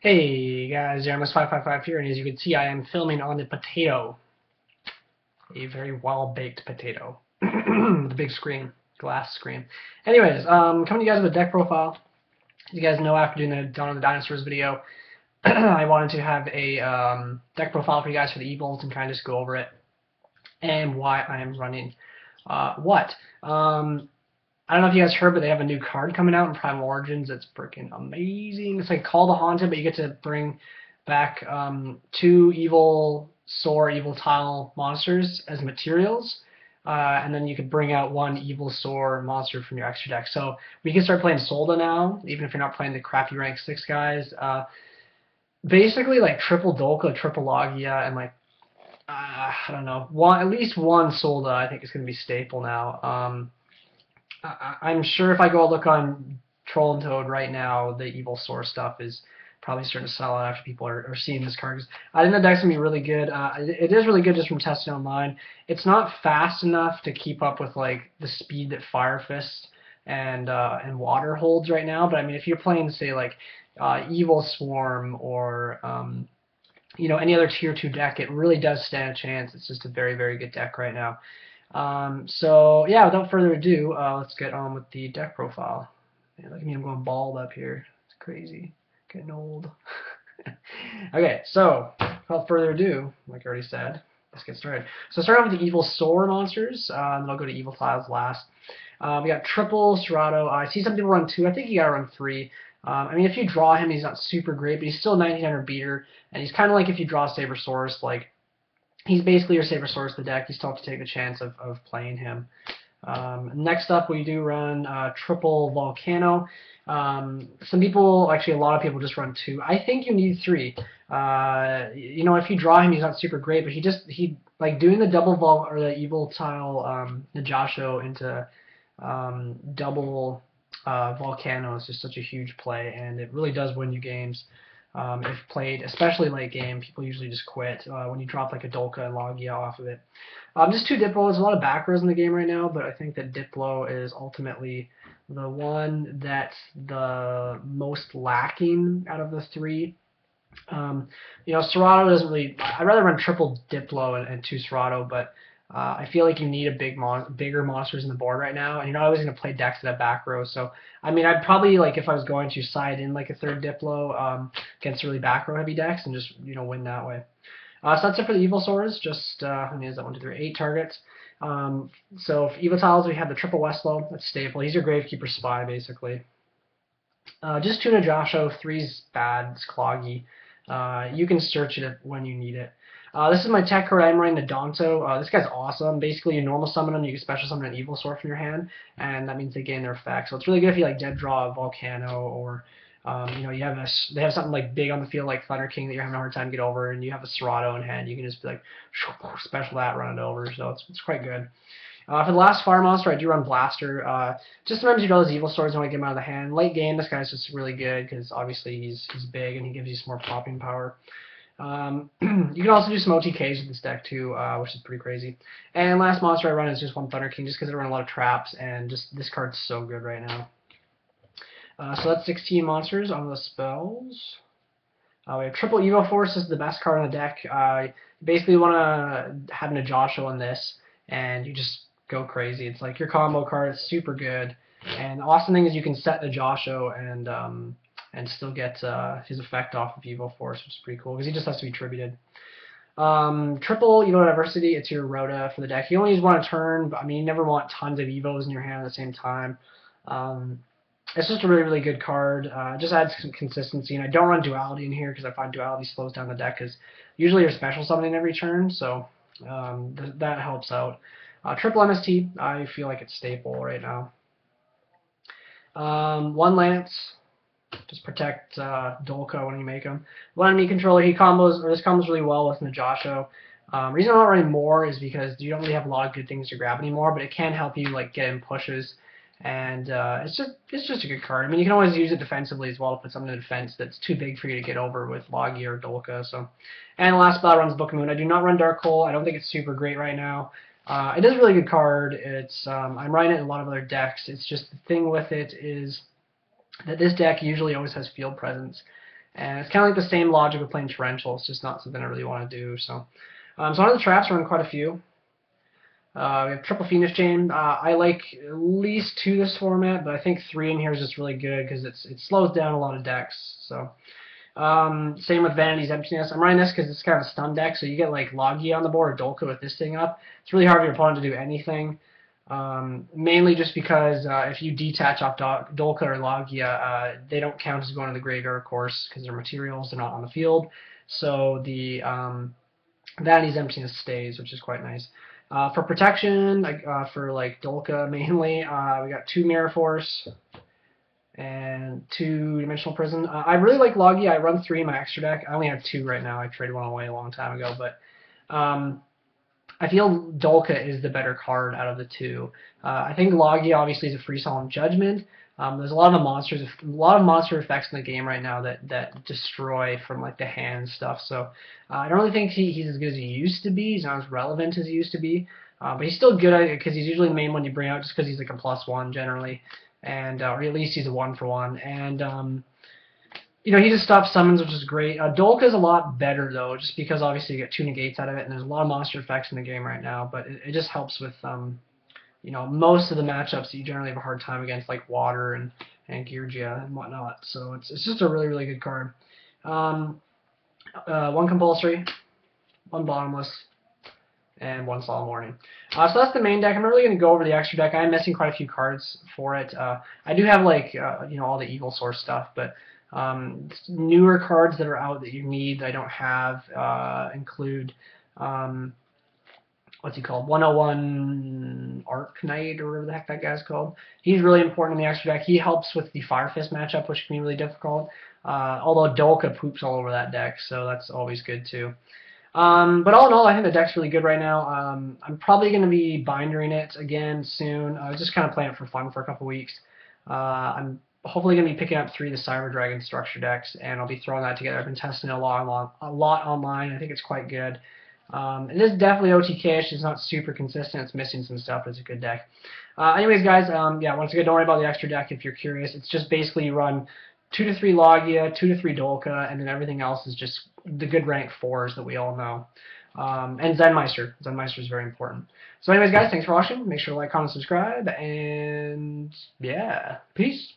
Hey guys, Jeremy555 here, and as you can see, I am filming on the potato. A very well-baked potato. With a big screen, glass screen. Anyways, coming to you guys with a deck profile. As you guys know, after doing the Dawn of the Dinosaurs video, I wanted to have a deck profile for you guys for the Evols and kind of just go over it and why I am running what. I don't know if you guys heard, but they have a new card coming out in Primal Origins. It's freaking amazing. It's like Call the Haunted, but you get to bring back two Evolsaur Evoltile monsters as materials. And then you could bring out one Evolsaur monster from your extra deck. So we can start playing Solda now, even if you're not playing the crappy rank 6 guys. Basically, like triple Dolka, triple Logia, and like, I don't know, at least one Solda I think is going to be staple now. I'm sure if I go look on Troll and Toad right now, the Evolsaur stuff is probably starting to sell out after people are seeing this card. I think the deck's going to be really good. It is really good just from testing online. It's not fast enough to keep up with like the speed that Fire Fist and Water holds right now. But I mean, if you're playing, say, like Evil Swarm or any other tier 2 deck, it really does stand a chance. It's just a very, very good deck right now. So yeah, without further ado, let's get on with the deck profile. Man, look at me, I'm going bald up here. It's crazy. Getting old. Okay, so without further ado, like I already said, let's get started. So start off with the Evolsaur monsters, and then I'll go to Evoltiles last. We got triple Cerato. I see some people run 2. I think you gotta run 3. I mean, if you draw him, he's not super great, but he's still a 1900 beater, and he's kind of like if you draw Sabersaurus, like he's basically your Sabersaurus the deck. You still have to take the chance of playing him. Next up, we do run triple Vulcano. Some people, actually a lot of people just run 2. I think you need 3. If you draw him, he's not super great, but he like doing the double or the Evoltile Najasho into double Vulcano is just such a huge play, and it really does win you games. If played, especially late game, people usually just quit when you drop like a Dolka and Logia off of it. Just 2 Diplo. There's a lot of back rows in the game right now, but I think that Diplo is ultimately the one that's the most lacking out of the 3. Cerato doesn't really. I'd rather run triple Diplo and 2 Cerato, but I feel like you need a bigger monsters in the board right now, and you're not always going to play decks that have back row. So, I mean, I'd probably, like, if I was going to side in like a 3rd Diplo against really back row heavy decks and just win that way. So that's it for the Evolsaurs. Just how many is that? 1, 2, 3, 8 targets. So for Evotiles, we have the triple Westlo. That's staple. He's your Gravekeeper spy, basically. Just 2 Najasho. 3's bad. It's cloggy. You can search it when you need it. This is my tech card. I'm running Odonto. This guy's awesome. Basically, you normal summon him, you can special summon an Evolsaur from your hand, and that means they gain their effect. So it's really good if you like dead draw a Volcano, or they have something like big on the field like Thunder King that you're having a hard time to get over, and you have a Cerato in hand. You can just be like special that, run it over. So it's quite good. For the last fire monster, I do run Blaster. Just sometimes you draw those Evolsaurs and want to get him out of the hand. Late game, this guy's just really good because obviously he's big and he gives you some more popping power. You can also do some OTKs with this deck too, which is pretty crazy. And last monster I run is just one Thunder King, just because I run a lot of traps, and just this card's so good right now. So that's 16 monsters on the spells. We have triple Evo-Force. This is the best card on the deck. You basically want to have an Najasho on this, and you just go crazy. It's like your combo card. It's super good. And the awesome thing is you can set Najasho and still get his effect off of Evo-Force, which is pretty cool, because he just has to be tributed. Triple Evo-Diversity, it's your Rhoda for the deck. You only use 1 a turn, but I mean, you never want tons of Evos in your hand at the same time. It's just a really, really good card. It just adds some consistency, and I don't run Duality in here because I find Duality slows down the deck, because usually you're special summoning every turn, so that helps out. Triple MST, I feel like it's staple right now. 1 Lance. Just protect Dolka when you make him. 1 enemy controller, this combos really well with Najasho. Reason I'm not running more is because you don't really have a lot of good things to grab anymore, but it can help you like get in pushes, and it's just a good card. I mean, you can always use it defensively as well to put something in defense that's too big for you to get over with Logia or Dolka. So, and the last spell runs Book of Moon. I do not run Dark Hole. I don't think it's super great right now. It is a really good card. It's I'm running it in a lot of other decks. It's just the thing with it is that this deck usually always has field presence, And it's kind of like the same logic with playing Torrential. It's just not something I really want to do. So, so on the traps, run quite a few. We have triple Fiendish Chain. I like at least 2 this format, but I think 3 in here is just really good because it slows down a lot of decks. So same with Vanity's Emptiness. I'm running this because it's kind of a stun deck, so you get like Logia on the board or Dolka with this thing up. It's really hard for your opponent to do anything. Mainly just because if you detach off Dolka or Logia, they don't count as going to the graveyard, of course, because they're materials, they're not on the field. So the Vanity's Emptiness stays, which is quite nice. For protection, for like Dolka mainly, we got 2 Mirror Force and 2 Dimensional Prison. I really like Logia. I run 3 in my extra deck. I only have 2 right now. I traded one away a long time ago, but I feel Dolka is the better card out of the 2. I think Logia obviously is a free Solemn Judgment. There's a lot of monster effects in the game right now that destroy from like the hand stuff. So I don't really think he's as good as he used to be. He's not as relevant as he used to be, but he's still good at it because he's usually the main one you bring out just because he's like a +1 generally, and or at least he's a 1-for-1. And you know, he just stops summons, which is great. Dolka's a lot better, though, just because obviously you get 2 negates out of it, and there's a lot of monster effects in the game right now, but it just helps with, you know, most of the matchups that you generally have a hard time against, like Water and Geargia and whatnot. So it's just a really, really good card. 1 Compulsory, 1 Bottomless, and 1 Solemn Warning. So that's the main deck. I'm not really going to go over the extra deck. I'm missing quite a few cards for it. I do have, like, you know, all the Evolsaur stuff, but newer cards that are out that you need that I don't have include, what's he called? 101 Arc Knight, or whatever the heck that guy's called. He's really important in the extra deck. He helps with the Fire Fist matchup, which can be really difficult. Although Dolka poops all over that deck, so that's always good too. But all in all, I think the deck's really good right now. I'm probably going to be bindering it again soon. I was just kind of playing it for fun for a couple weeks. I'm hopefully going to be picking up 3 of the Cyber Dragon structure decks, and I'll be throwing that together. I've been testing it a lot online. I think it's quite good. It is definitely OTK-ish. It's not super consistent. It's missing some stuff, but it's a good deck. Anyways, guys, yeah, once again, don't worry about the extra deck if you're curious. It's just basically you run 2 to 3 Logia, 2 to 3 Dolka, and then everything else is just the good rank 4s that we all know. And Zenmeister. Zenmeister is very important. So anyways, guys, thanks for watching. Make sure to like, comment, subscribe, and yeah, peace.